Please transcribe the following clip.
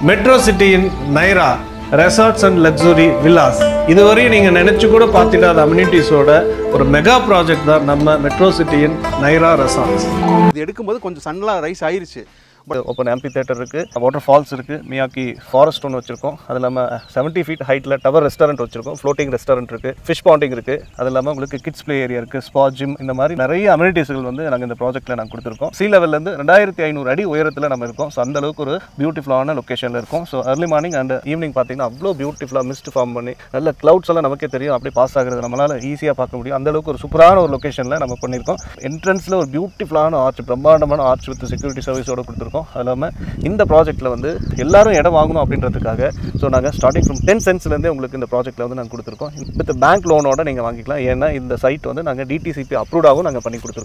Metro சிட்டியின் Naira resorts and luxury villas இதுவரையும் நீங்கள் நினச்சி கூட பார்த்திடாத அம்யூனிட்டிஸோட ஒரு மெகா ப்ராஜெக்ட் தான் நம்ம மெட்ரோ சிட்டியின் நைரா ரெசார்ட்ஸ். இது எடுக்கும்போது கொஞ்சம் சன்லாம் ரைஸ் ஆயிருச்சு. ஓப்பன் ஆம்பி தேட்டர் இருக்குது, வாட்டர் ஃபால்ஸ் இருக்குது, மியாக்கி ஃபாரஸ்ட் ஒன்று வச்சுருக்கோம். அது இல்லாமல் 70 feet ஹைட்டில் டவர் ரெஸ்டாரண்ட் வச்சுருக்கோம், ஃப்ளோட்டிங் ரெஸ்டாரண்ட் இருக்குது, ஃபிஷ் பாண்டிங் இருக்குது. அது இல்லாமல் உங்களுக்கு கிட்ஸ் ப்ளே ஏரியா இருக்குது, ஸ்பா ஜிம், இந்த மாதிரி நிறைய அம்யூனிட்டிஸ்கள் வந்து நாங்கள் இந்த ப்ராஜெக்ட்டில் நாங்கள் கொடுத்துருக்கோம். சீ லெவல்லேருந்து 2500 அடி உயரத்தில் நம்ம இருக்கோம். ஸோ அந்தளவுக்கு ஒரு பியூட்டிஃபுல்லான லொக்கேஷனில் இருக்கும். So early morning and evening பார்த்தீங்கன்னா அவ்வளோ பியூட்டிஃபுல்லாக மிஸ்ட் ஃபார்ம் பண்ணி நல்ல க்ளவுட்ஸ் எல்லாம் நமக்கே தெரியும், அப்படியே பாஸ் ஆகிறது நம்மளால் ஈஸியாக பார்க்க முடியும். அந்தளவுக்கு ஒரு சூப்பரான ஒரு லொக்கேஷனில் நம்ம பண்ணியிருக்கோம். என்ட்ரன்ஸில் ஒரு பியூட்டிஃபுல்லான ஆர்ச், பிரம்மாண்டமான ஆர்ச் வித் செக்யூரிட்டி சர்வீஸோடு கொடுத்துருக்கோம். அது இல்லாமல் இந்த ப்ராஜெக்ட்டில் வந்து எல்லாரும் இடம் வாங்கணும் அப்படின்றதுக்காக ஸோ நாங்கள் ஸ்டார்டிங் ஃப்ரம் 10 cents உங்களுக்கு இந்த ப்ராஜெக்ட்டில் வந்து நாங்கள் கொடுத்துருக்கோம். வித் பேங்க் லோனோட நீங்கள் வாங்கிக்கலாம். ஏன்னா இந்த சைட் வந்து நாங்கள் டிடிசிபி அப்ரூவ்டாகவும் நாங்கள் பண்ணி கொடுத்துருக்கோம்.